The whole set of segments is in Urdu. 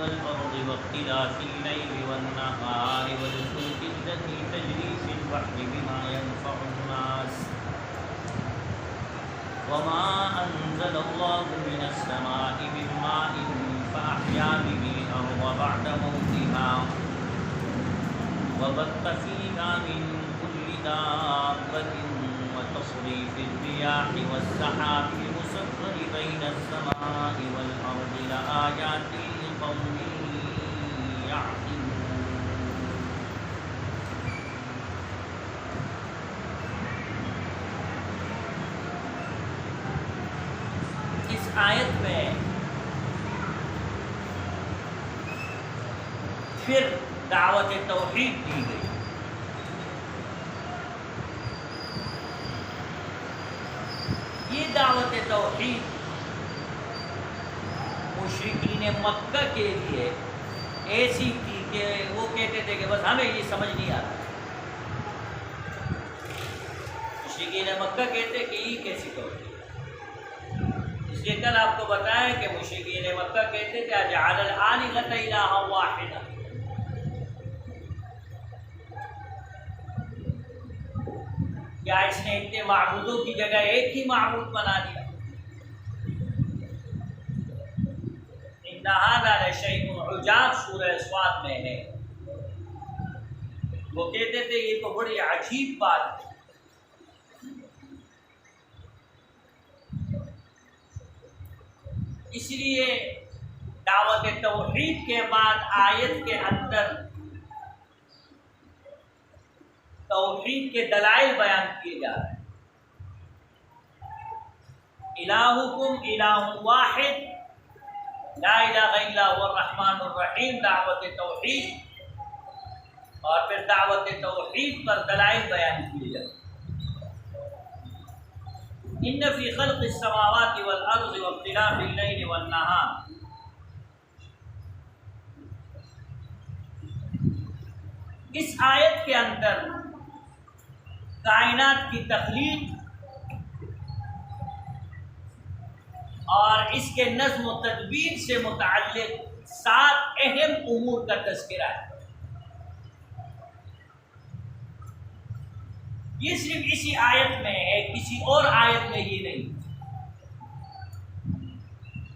والأرض واختلاف الليل والنهار والفلك التي تجري في البحر بما ينفع الناس وما أنزل الله من السماء من ماء فأحيا به الأرض بعد موتها وبث فيها من كل دابة وتصريف الرياح والسحاب المسخر بين السماء والأرض لآيات لقوم يعقلون. اس آیت میں پھر دعوت توحید دی گئی. یہ دعوت توحید مشرکین مکہ کے لیے ایسی تھی کہ وہ کہتے تھے کہ بس ہمیں یہ سمجھ نہیں آتا. مشرکین مکہ کہتے کہ یہ کیسی توحید. اس لیے کل آپ کو بتایا کہ مشرکین مکہ کہتے تھے اجعل الآلہۃ الہا واحدا، کیا اس نے اتنے معبودوں کی جگہ ایک ہی معبود بنا دیا. ان ھذا لشیء عجاب سورہ صاد میں ہے. وہ کہتے تھے یہ تو بڑی عجیب بات ہے. اس لیے دعوت توحید کے بعد آیت کے اندر توحید کے دلائل بیان کیے جا رہے ہیں. الہکم الہ واحد لا الہ الا هو الرحمن الرحیم، دعوت توحید، اور پھر دعوت توحید پر دلائل بیان کیے جاتے ہیں. ان فی خلق السماوات والارض واختلاف اللیل والنہار، اس آیت کے اندر کائنات کی تخلیق اور اس کے نظم و تدبیر سے متعلق 7 اہم امور کا تذکرہ ہے. یہ صرف اسی آیت میں ہے، کسی اور آیت میں یہ نہیں.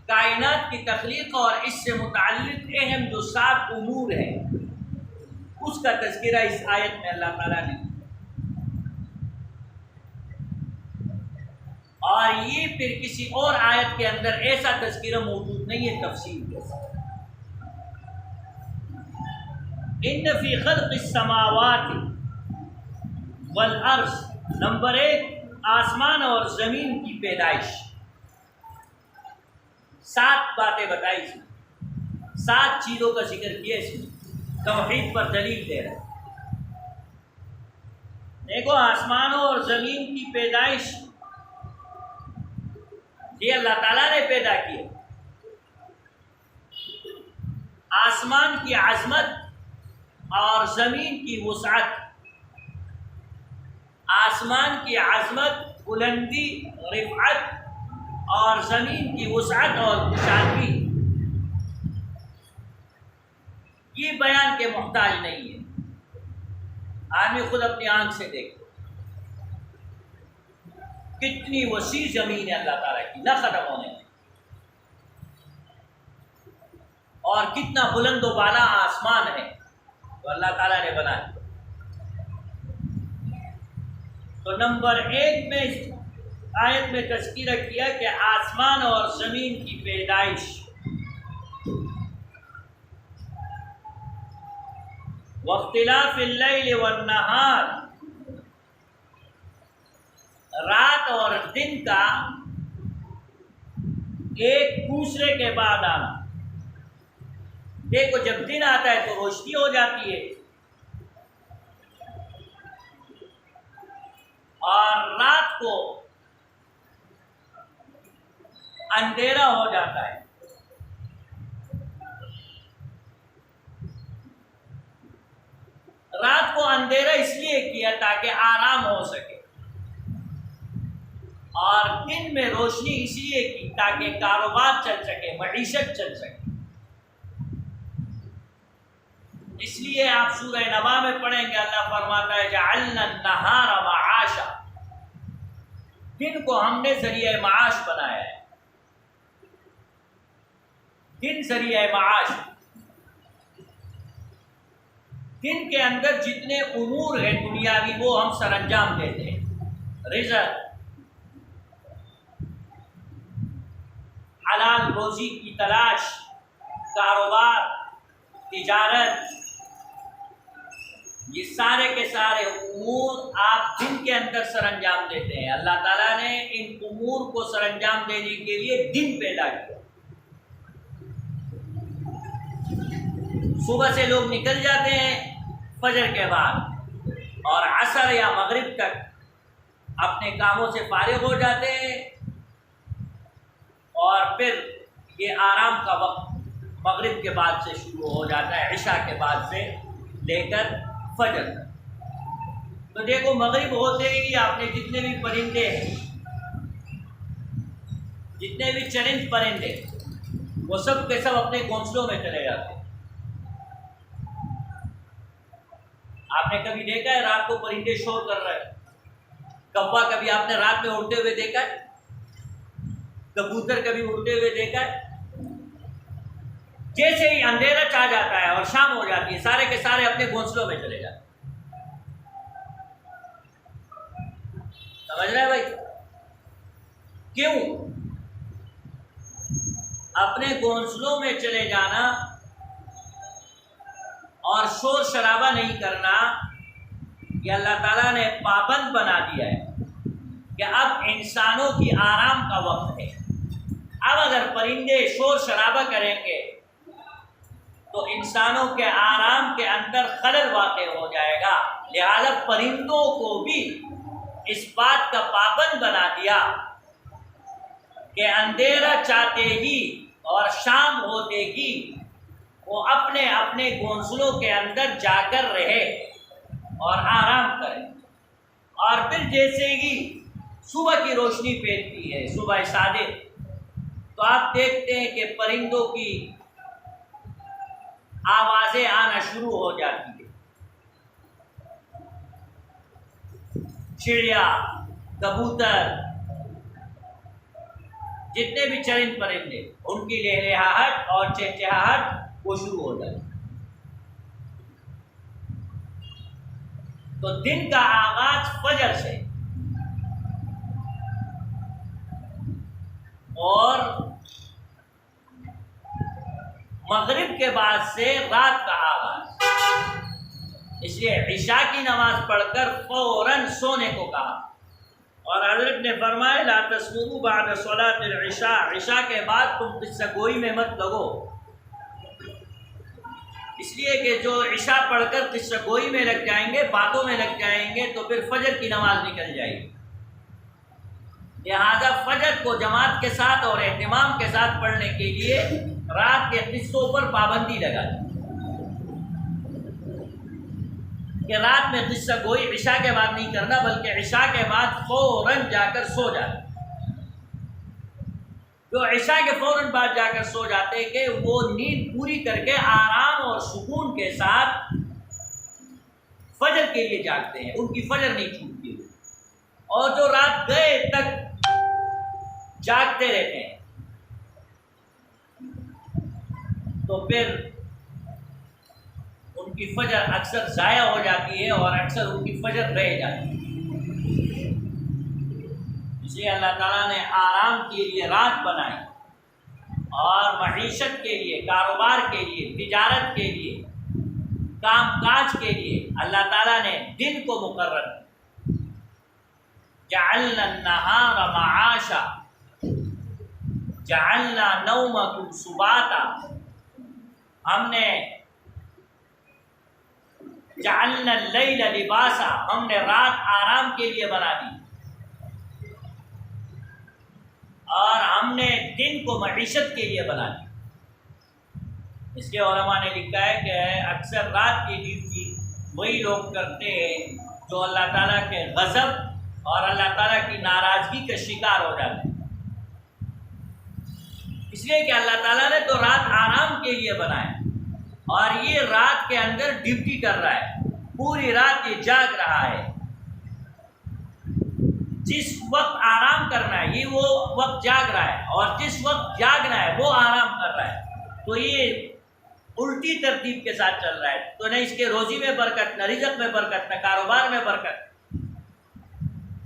کائنات کی تخلیق اور اس سے متعلق اہم جو 7 امور ہیں اس کا تذکرہ اس آیت میں اللہ تعالیٰ نے. اور یہ پھر کسی اور آیت کے اندر ایسا تذکرہ موجود نہیں ہے تفصیل کے ساتھ. ان فی خلق السماوات والارض، نمبر 1 آسمان اور زمین کی پیدائش. 7 باتیں بتائی تھی، 7 چیزوں کا ذکر کیا اس میں. توحید پر دلیل دے رہے ہیں. دیکھو آسمانوں اور زمین کی پیدائش یہ اللہ تعالیٰ نے پیدا کیا. آسمان کی عظمت اور زمین کی وسعت، آسمان کی عظمت، بلندی، رفعت، اور زمین کی وسعت اور کشادگی، یہ بیان کے محتاج نہیں ہے. آدمی خود اپنی آنکھ سے دیکھے کتنی وسیع زمین ہے اللہ تعالیٰ کی، نہ ختم ہونے میں، اور کتنا بلند و بالا آسمان ہے تو اللہ تعالیٰ نے بنایا. تو نمبر 1 میں اس آیت میں تذکرہ کیا کہ آسمان اور زمین کی پیدائش. واختلاف اللیل والنہار، رات اور دن کا ایک دوسرے کے بعد آنا. دیکھو جب دن آتا ہے تو روشنی ہو جاتی ہے، اور رات کو اندھیرا ہو جاتا ہے. رات کو اندھیرا اس لیے کیا تاکہ آرام ہو سکے، اور دن میں روشنی اس لیے کی تاکہ کاروبار چل سکے، معیشت چل سکے. اس لیے آپ سورہ نبا میں پڑھیں گے، اللہ فرماتا ہے جعلنا النہار معاشا، دن کو ہم نے ذریعہ معاش بنایا ہے۔ دن ذریعہ معاش، دن کے اندر جتنے امور ہیں دنیاوی وہ ہم سر انجام دیتے ہیں، رزق، حلال روزی کی تلاش، کاروبار، تجارت، یہ سارے کے سارے امور آپ دن کے اندر سر انجام دیتے ہیں۔ اللہ تعالیٰ نے ان امور کو سر انجام دینے کے لیے دن پیدا کیا۔ صبح سے لوگ نکل جاتے ہیں فجر کے بعد، اور عصر یا مغرب تک اپنے کاموں سے فارغ ہو جاتے ہیں، اور پھر یہ آرام کا وقت مغرب کے بعد سے شروع ہو جاتا ہے، عشاء کے بعد سے لے کر فجر تک۔ تو دیکھو مغرب ہوتے ہی آپ نے جتنے بھی پرندے ہیں، جتنے بھی چرند پرندے، وہ سب کے سب اپنے گھونسلوں میں چلے جاتے ہیں۔ آپ نے کبھی دیکھا ہے رات کو پرندے شور کر رہے ہیں؟ کوا کبھی آپ نے رات میں اڑتے ہوئے دیکھا ہے؟ کبوتر کبھی اڑتے ہوئے دیکھا ہے؟ جیسے ہی اندھیرا چھا جاتا ہے اور شام ہو جاتی ہے، سارے کے سارے اپنے گھونسلوں میں چلے جاتے ہیں۔ سمجھ رہے ہیں بھائی؟ کیوں؟ اپنے گھونسلوں میں چلے جانا اور شور شرابہ نہیں کرنا، یہ اللہ تعالیٰ نے پابند بنا دیا ہے کہ اب انسانوں کی آرام کا وقت ہے۔ اب اگر پرندے شور شرابہ کریں گے تو انسانوں کے آرام کے اندر خلل واقع ہو جائے گا، لہذا پرندوں کو بھی اس بات کا پابند بنا دیا کہ اندھیرا چاہتے ہی اور شام ہوتے ہی وہ اپنے اپنے گھونسلوں کے اندر جا کر رہے اور آرام کرے، اور پھر جیسے ہی صبح کی روشنی پھیلتی ہے، صبح صادق، تو آپ دیکھتے ہیں کہ پرندوں کی آوازیں آنا شروع ہو جاتی ہے۔ چڑیا، کبوتر، جتنے بھی چرند پرندے، ان کی لہلہاہٹ اور چہچہاہٹ وہ شروع ہو جاتی ہے۔ تو دن کا آغاز فجر سے اور مغرب کے بعد سے رات کا آغاز، اس لیے عشاء کی نماز پڑھ کر فوراً سونے کو کہا، اور حضرت نے فرمایا لا تسمعوا بعد صلاۃ العشاء، عشاء کے بعد تم قصہ گوئی میں مت لگو، اس لیے کہ جو عشاء پڑھ کر قصہ گوئی میں لگ جائیں گے، باتوں میں لگ جائیں گے، تو پھر فجر کی نماز نکل جائے گی۔ لہذا فجر کو جماعت کے ساتھ اور اہتمام کے ساتھ پڑھنے کے لیے رات کے قصوں پر پابندی لگا دی کہ رات میں قصہ گوئی عشاء کے بعد نہیں کرنا، بلکہ عشاء کے بعد فوراً جا کر سو جانا۔ جو عشاء کے فوراً بعد جا کر سو جاتے کہ وہ نیند پوری کر کے آرام اور سکون کے ساتھ فجر کے لیے جاگتے ہیں، ان کی فجر نہیں چھوٹتی، اور جو رات گئے تک جاگتے رہتے ہیں تو پھر ان کی فجر اکثر ضائع ہو جاتی ہے اور اکثر ان کی فجر رہ جاتی ہے۔ اس لیے اللہ تعالیٰ نے آرام کے لیے رات بنائی، اور معیشت کے لیے، کاروبار کے لیے، تجارت کے لیے، کام کاج کے لیے اللہ تعالیٰ نے دن کو مقرر کیا۔ جعلنا النہار معاشا جعلنا نومکم سباتا، ہم نے جعلنا اللیل لباسا، ہم نے رات آرام کے لیے بنا دی، اور ہم نے دن کو معیشت کے لیے بنا دی۔ اس لیے علماء نے لکھا ہے کہ اکثر رات کی ڈیوٹی وہی لوگ کرتے ہیں جو اللہ تعالیٰ کے غضب اور اللہ تعالیٰ کی ناراضگی کا شکار ہو جاتے ہیں، اس لیے کہ اللہ تعالیٰ نے تو رات آرام کے لیے بنایا، اور یہ رات کے اندر ڈیوٹی کر رہا ہے، پوری رات یہ جاگ رہا ہے۔ جس وقت آرام کرنا ہے یہ وہ وقت جاگ رہا ہے، اور جس وقت جاگنا ہے وہ آرام کر رہا ہے۔ تو یہ الٹی ترتیب کے ساتھ چل رہا ہے، تو نہ اس کے روزی میں برکت، نہ رزق میں برکت، نہ کاروبار میں برکت۔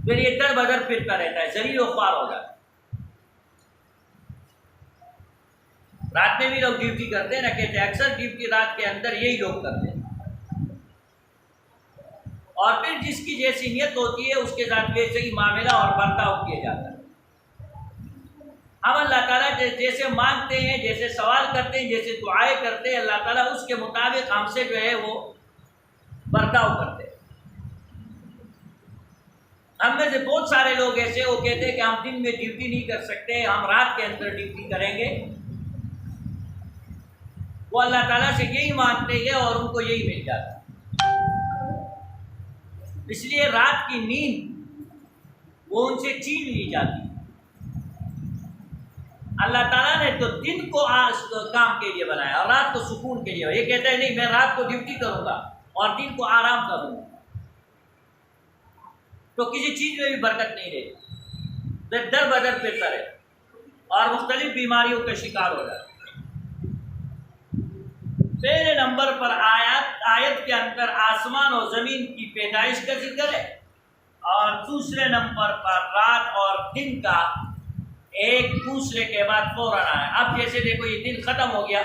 پھر یہ در بدر پھرتا رہتا ہے، ذلیل و خوار ہو جاتا ہے۔ رات میں بھی لوگ ڈیوٹی کرتے ہیں، نہ کہتے ہیں، اکثر ڈیوٹی رات کے اندر یہی لوگ کرتے ہیں۔ اور پھر جس کی جیسی نیت ہوتی ہے اس کے ساتھ ویسے ہی معاملہ اور برتاؤ کیا جاتا ہے۔ ہم اللہ تعالیٰ جیسے مانگتے ہیں، جیسے سوال کرتے ہیں، جیسے دعائیں کرتے ہیں، اللہ تعالیٰ اس کے مطابق ہم سے جو ہے وہ برتاؤ کرتے ہیں۔ ہم میں سے بہت سارے لوگ ایسے وہ کہتے ہیں کہ ہم دن میں ڈیوٹی نہیں کر سکتے، ہم رات کے اندر ڈیوٹی کریں گے۔ وہ اللہ تعالیٰ سے یہی مانگتے ہیں اور ان کو یہی مل جاتا ہے۔ اس لیے رات کی نیند وہ ان سے چھین لی جاتی ہے۔ اللہ تعالیٰ نے تو دن کو کام کے لیے بنایا اور رات کو سکون کے لیے۔ یہ کہتا ہے نہیں، میں رات کو ڈیوٹی کروں گا اور دن کو آرام کروں گا، تو کسی چیز میں بھی برکت نہیں رہتی، در بدر پھرتا رہے اور مختلف بیماریوں کا شکار ہو جاتا ہے۔ پہلے نمبر پر آیت کے اندر آسمان اور زمین کی پیدائش کا ذکر ہے، اور دوسرے نمبر پر رات اور دن کا ایک دوسرے کے بعد فوراً آیا۔ اب جیسے دیکھو یہ دن ختم ہو گیا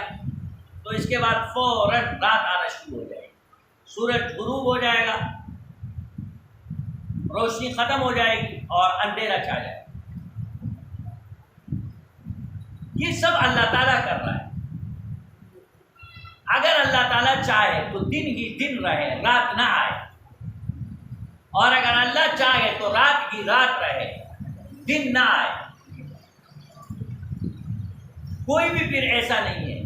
تو اس کے بعد فوراً رات آنا شروع ہو جائے گی، سورج غروب ہو جائے گا، روشنی ختم ہو جائے گی اور اندھیرا چھا جائے گا۔ یہ سب اللہ تعالیٰ کر رہا ہے۔ اگر اللہ تعالیٰ چاہے تو دن ہی دن رہے، رات نہ آئے، اور اگر اللہ چاہے تو رات ہی رات رہے، دن نہ آئے۔ کوئی بھی پھر ایسا نہیں ہے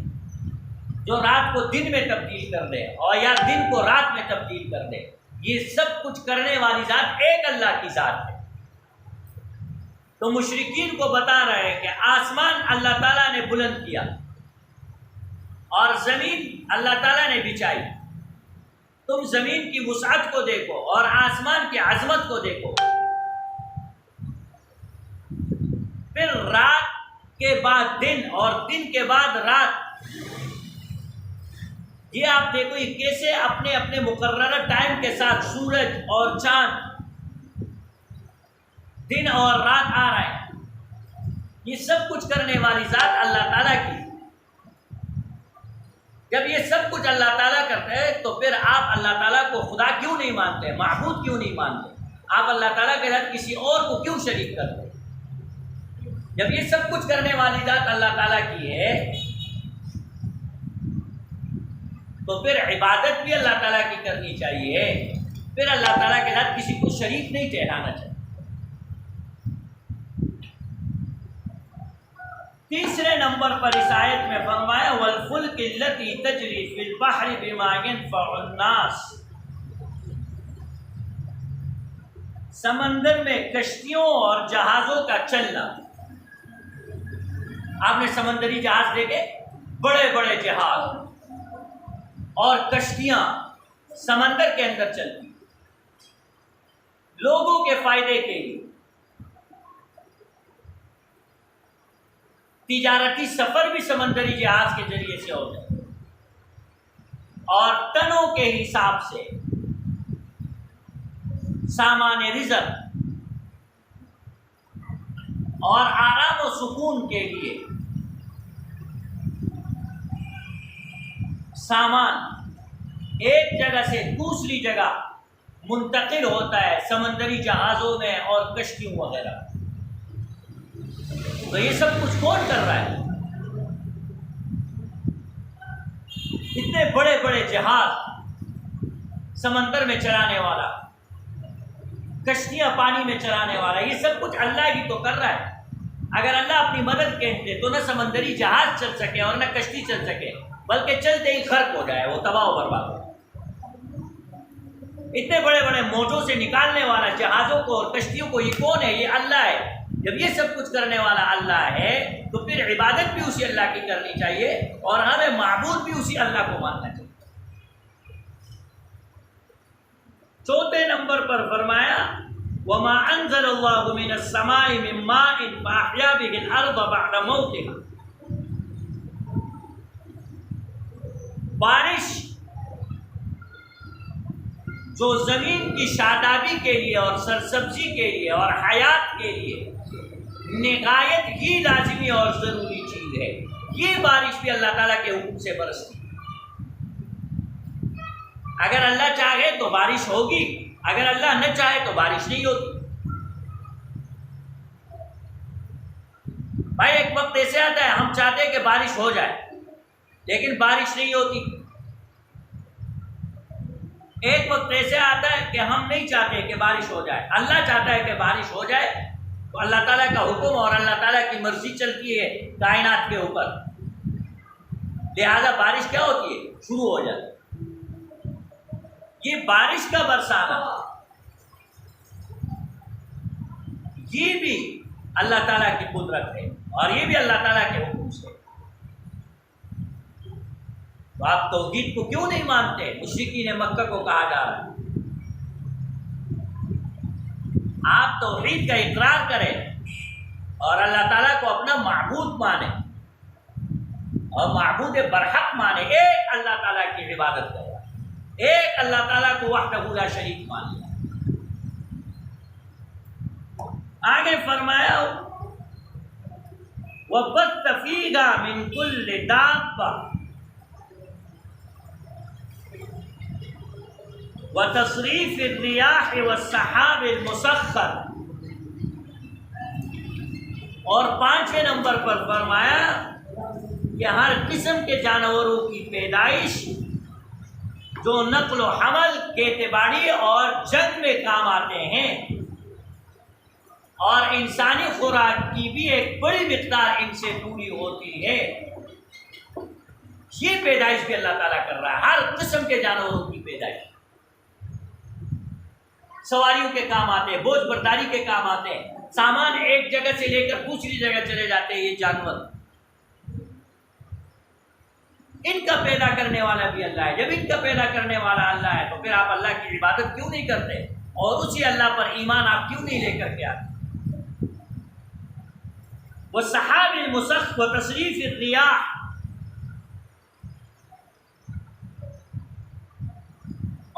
جو رات کو دن میں تبدیل کر دے اور یا دن کو رات میں تبدیل کر دے۔ یہ سب کچھ کرنے والی ذات ایک اللہ کی ذات ہے۔ تو مشرکین کو بتا رہے ہیں کہ آسمان اللہ تعالیٰ نے بلند کیا اور زمین اللہ تعالیٰ نے بچھائی، تم زمین کی وسعت کو دیکھو اور آسمان کی عظمت کو دیکھو۔ پھر رات کے بعد دن اور دن کے بعد رات، یہ آپ دیکھو یہ کیسے اپنے اپنے مقررہ ٹائم کے ساتھ سورج اور چاند، دن اور رات آ رہے ہیں۔ یہ سب کچھ کرنے والی ذات اللہ تعالیٰ کی۔ جب یہ سب کچھ اللہ تعالیٰ کرتے ہیں تو پھر آپ اللہ تعالیٰ کو خدا کیوں نہیں مانتے، معبود کیوں نہیں مانتے؟ آپ اللہ تعالیٰ کے ساتھ کسی اور کو کیوں شریک کرتے؟ جب یہ سب کچھ کرنے والی ذات اللہ تعالیٰ کی ہے تو پھر عبادت بھی اللہ تعالیٰ کی کرنی چاہیے، پھر اللہ تعالیٰ کے ساتھ کسی کو شریک نہیں ٹھہرانا چاہیے۔ تیسرے نمبر پر اس آیت میں فرمایا وَالْفُلْكِ الَّتِي تَجْرِي فِي الْبَحْرِ بِمَا يَنْفَعُ النَّاسَ، سمندر میں کشتیوں اور جہازوں کا چلنا۔ آپ نے سمندری جہاز دیکھے، بڑے بڑے جہاز اور کشتیاں سمندر کے اندر چلتی، لوگوں کے فائدے کے لیے۔ تجارتی سفر بھی سمندری جہاز کے ذریعے سے ہو جائے اور ٹنوں کے حساب سے سامان رزق اور آرام و سکون کے لیے سامان ایک جگہ سے دوسری جگہ منتقل ہوتا ہے سمندری جہازوں میں اور کشتیوں وغیرہ۔ تو یہ سب کچھ کون کر رہا ہے؟ اتنے بڑے بڑے جہاز سمندر میں چلانے والا، کشتیاں پانی میں چلانے والا، یہ سب کچھ اللہ ہی تو کر رہا ہے۔ اگر اللہ اپنی مدد کہتے تو نہ سمندری جہاز چل سکے اور نہ کشتی چل سکے، بلکہ چلتے ہی غرق ہو جائے، وہ تباہ و برباد ہو۔ اتنے بڑے بڑے موجوں سے نکالنے والا جہازوں کو اور کشتیوں کو یہ کون ہے؟ یہ اللہ ہے۔ جب یہ سب کچھ کرنے والا اللہ ہے تو پھر عبادت بھی اسی اللہ کی کرنی چاہیے اور ہمیں معبود بھی اسی اللہ کو ماننا چاہیے۔ چوتھے نمبر پر فرمایا وَمَا أَنزَلَ اللَّهُ مِنَ السَّمَاءِ مِن مَّاءٍ فَأَحْيَا بِهِ الْأَرْضَ بَعْدَ مَوْتِهَا۔ بارش جو زمین کی شادابی کے لیے اور سرسبزی کے لیے اور حیات کے لیے نہایت ہی لازمی اور ضروری چیز ہے، یہ بارش بھی اللہ تعالیٰ کے حکم سے برستی ہے۔ اگر اللہ چاہے تو بارش ہوگی، اگر اللہ نہ چاہے تو بارش نہیں ہوتی۔ بھائی ایک وقت ایسے آتا ہے ہم چاہتے ہیں کہ بارش ہو جائے لیکن بارش نہیں ہوتی، ایک وقت ایسے آتا ہے کہ ہم نہیں چاہتے کہ بارش ہو جائے، اللہ چاہتا ہے کہ بارش ہو جائے تو اللہ تعالیٰ کا حکم اور اللہ تعالیٰ کی مرضی چلتی ہے کائنات کے اوپر، لہذا بارش کیا ہوتی ہے؟ شروع ہو جاتی ہے۔ یہ بارش کا برسانا یہ بھی اللہ تعالیٰ کی قدرت ہے اور یہ بھی اللہ تعالیٰ کے حکم سے۔ تو آپ توحید کو کیوں نہیں مانتے؟ مشرکین مکہ کو کہا جا رہا ہے آپ توحید کا اقرار کریں اور اللہ تعالیٰ کو اپنا معبود مانیں اور معبود برحق مانیں، ایک اللہ تعالیٰ کی عبادت کریں، ایک اللہ تعالیٰ کو وحدہ لا شریک مان لیا۔ آگے فرمایا وَبَثَّ فِيهَا مِن كُلِّ دَابَّةٍ وَتَصْرِيفِ الرِّيَاحِ وَالسَّحَابِ الْمُسَخَّرِ، اور پانچویں نمبر پر فرمایا کہ ہر قسم کے جانوروں کی پیدائش جو نقل و حمل، کھیتی باڑی اور جنگ میں کام آتے ہیں، اور انسانی خوراک کی بھی ایک بڑی مقدار ان سے پوری ہوتی ہے، یہ پیدائش بھی اللہ تعالیٰ کر رہا ہے، ہر قسم کے جانوروں کی پیدائش، سواریوں کے کام آتے ہیں، بوجھ برداری کے کام آتے ہیں، سامان ایک جگہ سے لے کر دوسری جگہ چلے جاتے ہیں، یہ جانور ان کا پیدا کرنے والا بھی اللہ ہے۔ جب ان کا پیدا کرنے والا اللہ ہے تو پھر آپ اللہ کی عبادت کیوں نہیں کرتے اور اسی اللہ پر ایمان آپ کیوں نہیں لے کر کے آتے؟ وَالسَّحَابِ الْمُسَخَّرِ وَتَصْرِيفِ الرِّيَاحِ،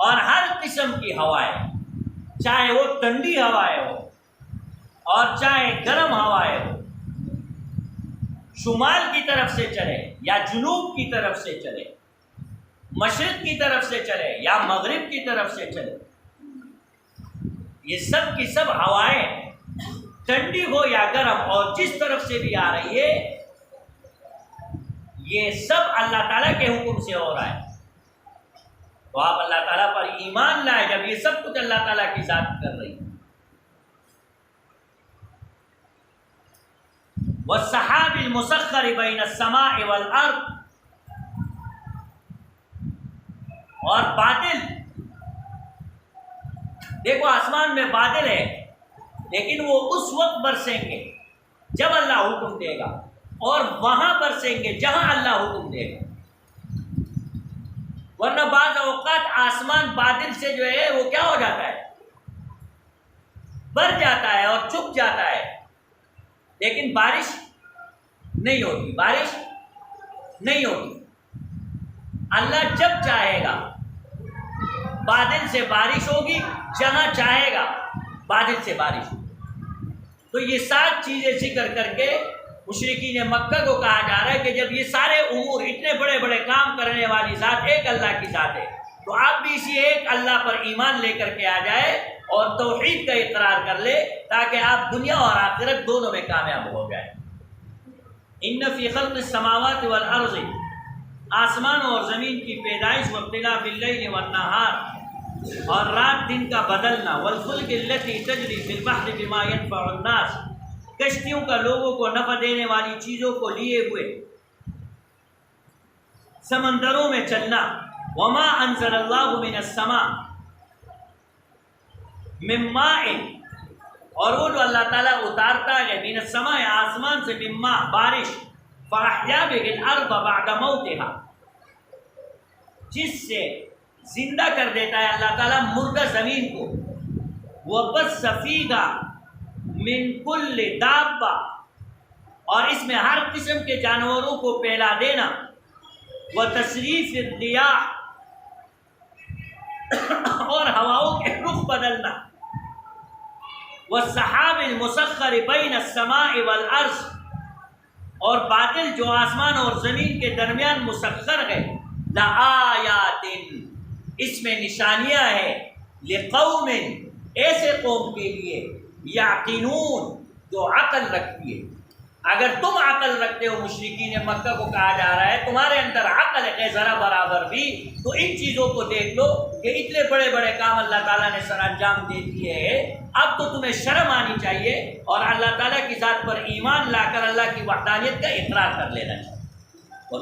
اور ہر قسم کی ہوائیں، چاہے وہ ٹھنڈی ہوائیں ہو اور چاہے گرم ہوائیں ہو، شمال کی طرف سے چلے یا جنوب کی طرف سے چلے، مشرق کی طرف سے چلے یا مغرب کی طرف سے چلے، یہ سب کی سب ہوائیں ٹھنڈی ہو یا گرم اور جس طرف سے بھی آ رہی ہے، یہ سب اللہ تعالیٰ کے حکم سے ہو رہا ہے۔ تو آپ اللہ تعالیٰ پر ایمان لائے جب یہ سب کچھ اللہ تعالیٰ کی ذات کر رہی ہے۔ وَالسَّحَابِ الْمُسَخَّرِ بَيْنَ السَّمَاءِ وَالْأَرْضِ، اور بادل، دیکھو آسمان میں بادل ہے لیکن وہ اس وقت برسیں گے جب اللہ حکم دے گا اور وہاں برسیں گے جہاں اللہ حکم دے گا، ورنہ بعض اوقات آسمان بادل سے جو ہے وہ کیا ہو جاتا ہے؟ بھر جاتا ہے اور چھپ جاتا ہے، لیکن بارش نہیں ہوتی، بارش نہیں ہوتی۔ اللہ جب چاہے گا بادل سے بارش ہوگی، جہاں چاہے گا بادل سے بارش ہوگی۔ تو یہ 7 چیزیں ذکر کر کے مشرکین مکہ کو کہا جا رہا ہے کہ جب یہ سارے امور، اتنے بڑے بڑے کام کرنے والی ذات ایک اللہ کی ذات ہے، تو آپ بھی اسی ایک اللہ پر ایمان لے کر کے آ جائے اور توحید کا اقرار کر لے تاکہ آپ دنیا اور آخرت دونوں میں کامیاب ہو جائیں۔ ان فی خلق السماوات والارض، آسمان اور زمین کی پیدائش، واختلاف اللیل والنہار، اور رات دن کا بدلنا، والفلک التی تجری فی البحر بما ینفع الناس، کشتیوں کا لوگوں کو نفع دینے والی چیزوں کو لیے ہوئے سمندروں میں چلنا، وما انزل اللہ من السماء من ماء، اور وہ جو اللہ تعالیٰ اتارتا ہے من السماء آسمان سے مما بارش فاحیا بہ الارض بعد موتها، جس سے زندہ کر دیتا ہے اللہ تعالیٰ مردہ زمین کو، وبث فیہا من کل دابہ، اور اس میں ہر قسم کے جانوروں کو پھیلا دینا، وتصریف الریاح، اور ہواؤں کے رخ بدلنا، والسحاب المسخر بین السماء والارض، اور بادل جو آسمان اور زمین کے درمیان مسخر ہے، لآیات، اس میں نشانیاں ہیں، لقوم، ایسے قوم کے لیے، یعقلون، جو عقل رکھتی ہے۔ اگر تم عقل رکھتے ہو، مشرکین مکہ کو کہا جا رہا ہے تمہارے اندر عقل ہے ذرا برابر بھی، تو ان چیزوں کو دیکھ لو کہ اتنے بڑے بڑے کام اللہ تعالیٰ نے سر انجام دے دیے ہیں، اب تو تمہیں شرم آنی چاہیے اور اللہ تعالیٰ کی ذات پر ایمان لا کر اللہ کی وحدانیت کا اقرار کر لینا چاہیے۔